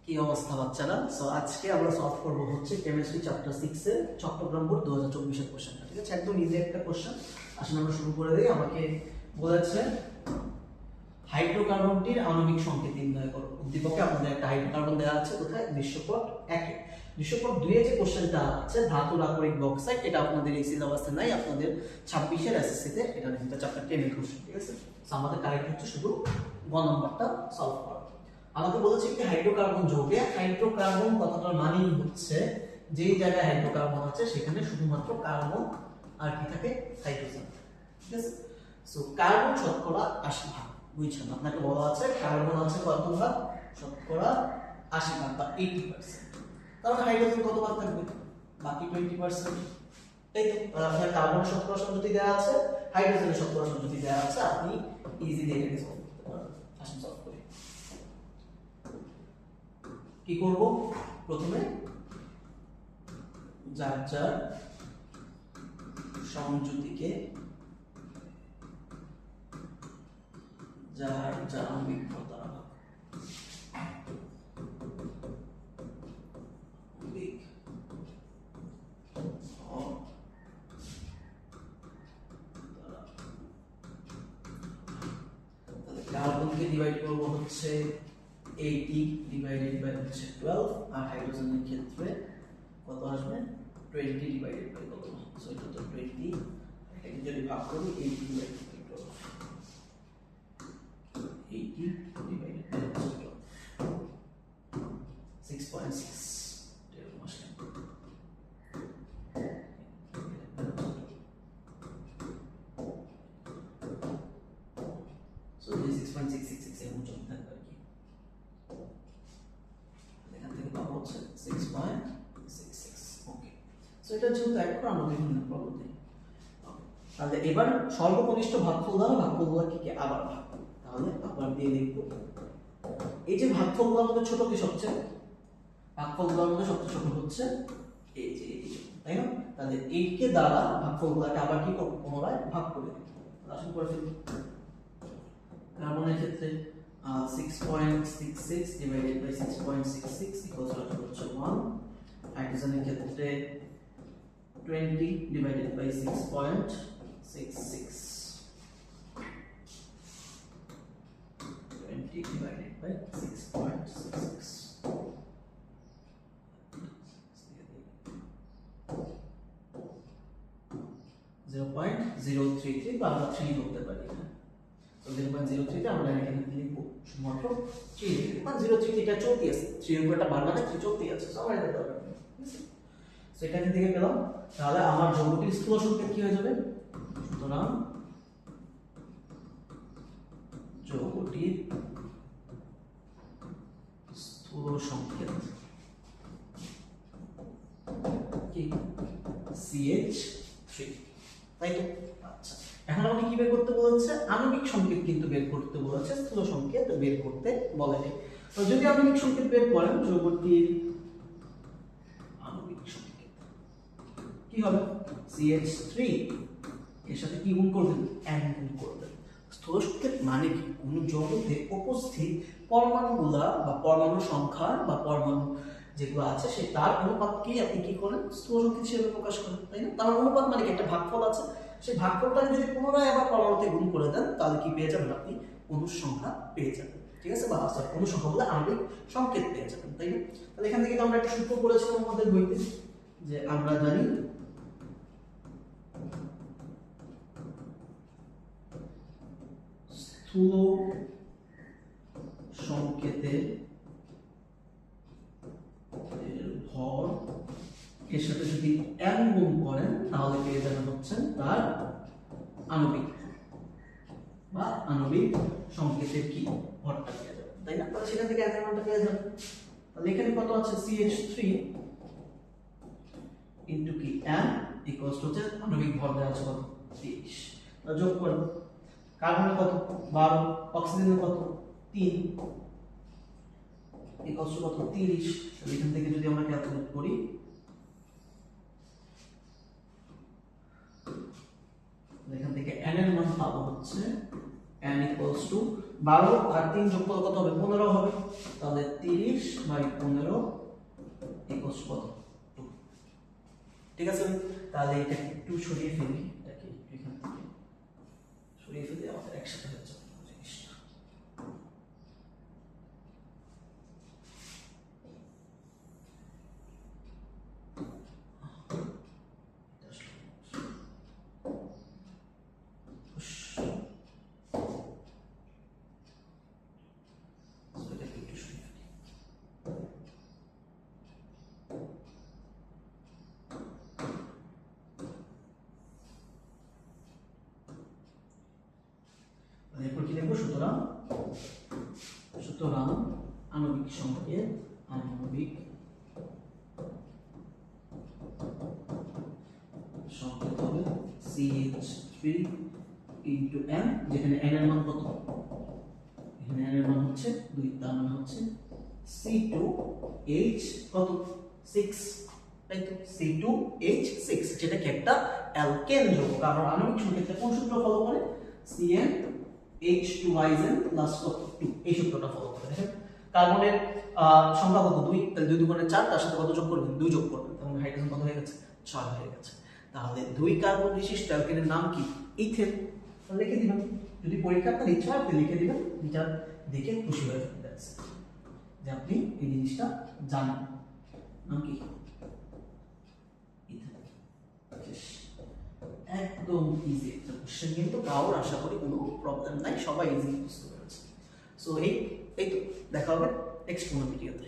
কি অবস্থা বাচ্চারা? সো আজকে আমরা সলভ করব হচ্ছে কেমিস্ট্রি চ্যাপ্টার 6 এর চট্টগ্রাম বোর্ড 2024 এর কোশ্চেনটা। ঠিক আছে, একদম ইজি একটা কোশ্চেন। আসলে আমরা শুরু করে দেই। আমাকে বলেছে হাইড্রোকার্বনটির আণবিক সংকেত নির্ণয় করো। উদ্দীপকে আপনাদের একটা হাইড্রোকার্বন দেওয়া আছে কোথায়? দৃশ্যপট 1 এ। দৃশ্যপট 2 এ যে কোশ্চেনটা আছে ধাতুর আকরিক বক্সাইড, এটা আপনাদের এই সিলেবাসে নাই, আপনাদের 26 এর এসএসসি তে এটা নিতে চ্যাপ্টার 10 এর কোশ্চেন। ঠিক আছে, সো আমাদের কারেক্ট হচ্ছে শুধু গ নাম্বারটা সলভ করা। আমাকে বলেছে একটি হাইড্রোকার্বন যৌগে, হাইড্রোকার্বন কথাটার মানে হচ্ছে যেই জায়গায় হাইড্রোকার্বন আছে সেখানে শুধুমাত্র কার্বন আর কি থাকে? হাইড্রোজেন। ঠিক আছে, সো কার্বন শতকরা 80 ভাগ। বুঝছেন? আপনাকে বলা আছে কার্বন আছে কত ভাগ? শতকরা 80 ভাগ বা 80%। তাহলে হাইড্রোজেন কত ভাগ থাকবে? বাকি 20%। তাই তো? তাহলে আপনার কার্বন শতকরা সংযুতি দেওয়া আছে, হাইড্রোজেনের শতকরা সংযুতি দেওয়া আছে, আপনি ইজিলি এটাকে সলভ করতে পারবেন। আসুন সলভ করি। কি করব? প্রথমে যার যার সংযুতিকে যার যার আণবিক ভর দ্বারা ভাগ। কার্বনকে ডিভাইড করব হচ্ছে 80 ডিভাইডেড বাই হচ্ছে 12, আর হাইড্রোজেনের ক্ষেত্রে কত আসবে? 20 ডিভাইডেড বাই কত? সো এটা তো 20, এটাকে যদি ভাগ করি 80 ডিভাইডেড বাই 12, 80 ডিভাইডেড বাই 12, 6.6 এরকম আসে। সো এই 6.666 এর মতো থাকবে আর কি। এখান থেকে পাবো হচ্ছে 6.66। ওকে, সো এটা যেহেতু এক করে আমরা বিভিন্ন প্রবলেম দিই। তাহলে এবার সর্বকনিষ্ঠ ভাগফল দ্বারা ভাগফলগুলো কি কি আবার ভাগ। তাহলে আবার দিয়ে লিখব, এই যে ভাগফলগুলোর মধ্যে ছোট কি সবচেয়ে? ভাগফলগুলোর মধ্যে সবচেয়ে ছোট হচ্ছে এই যে এই, তাই না? তাহলে 8 কে দ্বারা ভাগফলগুলোকে আবার কি করব? পুনরায় ভাগ করে দেব। আসুন করে ফেলি। কার্বনের ক্ষেত্রে 6.66 ডিভাইডেড বাই 6.66 ইকুয়ালস টু হচ্ছে 1। হাইড্রোজেনের ক্ষেত্রে 20 ডিভাইডেড বাই 6.66, 20 divided by 6.66, 0.033 বা আমরা 3 ধরতে পারি। তো 0.03 তে আমরা এখানে লিখব শুধুমাত্র 3 লিখব, কারণ 0.33 টা চলতি আছে, 3 এর উপর একটা বার মানে 3 চলতি আছে, সো আমরা এটা ধরব। ঠিক আছে, সো এটা থেকে পেলাম। তাহলে আমার যৌগটির স্থূল সংকেত কি হয়ে যাবে? সুতরাং যৌগটির স্থূল সংকেত কি? CH3, তাই তো? আচ্ছা, এখন আমাকে কি বের করতে বলেছে? আণবিক সংকেত কিন্তু বের করতে বলেছে, স্থূল সংকেত বের করতে বলেনি। তো যদি আণবিক সংকেত বের করেন, যৌগটির আণবিক সংকেত কি হবে? CH3 এর সাথে কি গুণ করবেন? N গুণ করবেন। স্থূল সংকেত মানে কি? কোন যৌগতে উপস্থিত পরমাণুগুলা বা পরমাণু সংখ্যা বা পরমাণু যেগুলো আছে সে তার অনুপাতকেই আপনি কি করেন? স্থূল সংকেত হিসেবে প্রকাশ করেন, তাই না? তার অনুপাত মানে কি? একটা ভাগফল আছে, সেই ভাগফলটাকে যদি পুনরায় আবার পরমাণুতে গুণ করে দেন তাহলে কি পেয়ে যাবেন? আপনি অণুর সংখ্যা পেয়ে যাবেন। ঠিক আছে, বা সরি, অণু সংখ্যা বলে আণবিক সংকেত পেয়ে যাবেন, তাই না? তাহলে এখান থেকে আমরা একটা সূত্র পড়েছিলাম আমাদের বইতে, যে আমরা জানি স্থূল সংকেতের ভর এর সাথে যদি n গুণ করেন তাহলে পেয়ে যাবেন হচ্ছে তার আণবিক বা আণবিক সংকেতের কি ভরটা পেয়ে যাবেন, তাই না? তাহলে সেখান থেকে n এর মানটা পেয়ে যাবেন। তাহলে এখানে কত আছে? CH3 ইনটু কি n ইকুয়ালস টু হচ্ছে আণবিক ভর দেওয়া আছে কত? 30। তাহলে যোগ করুন। কার্বনের কত? 12, অক্সিজেনের কত? 3 ইকুয়ালস টু কত? 30। তাহলে এখান থেকে যদি আমরা ক্যালকুলেট করি, এখান থেকে n এর মান পাবো হচ্ছে n ইকুয়ালস টু 12 আর 3 যোগ করলে কত হবে 15 হবে, তাহলে 30/15 ইকুয়ালস কত 2। ঠিক আছে, তাহলে এটা একটু সরিয়ে ফেলি, এটাকে একটু এখান থেকে সরিয়ে ফেলে আমাদের একসাথে হয়ে যাবে জিনিসটা। এরপর কি লিখবো, সুতরাং আণবিক সংকেত হবে CH3 ইনটু n, যেখানে n এর মান কত, এখানে n এর মান হচ্ছে 2, তার মানে হচ্ছে C2H কত 6, তাই তো C2H6, যেটা কি একটা অ্যালকেন যৌগ, কারণ আণবিক সংকেতে কোন সূত্র ফলো করে, CnH2n প্লাস 2, এই সূত্রটা ফলো করে। দেখেন কার্বনের সংখ্যা কত 2, তাহলে 2 দুগুণে 4, তার সাথে কত যোগ করবেন 2 যোগ করবেন, তাহলে হাইড্রোজেন কত হয়ে গেছে 6 হয়ে গেছে। তাহলে 2 কার্বন বিশিষ্ট অ্যালকেনের নাম কি, ইথেন। তাহলে লিখে দিবেন, যদি পরীক্ষা আপনার ইচ্ছা হয় আপনি লিখে দিবেন, যেটা দেখে খুশি হয়ে যাবেন যে আপনি এই জিনিসটা জানেন, নাম কি ইথেন। একদম ইজি একটা কোশ্চেন, কিন্তু কারোর আশা করি কোনো প্রবলেম নাই, সবাই ইজি বুঝতে পেরেছে। সো এই তো দেখা হবে নেক্সট কোনো ভিডিওতে।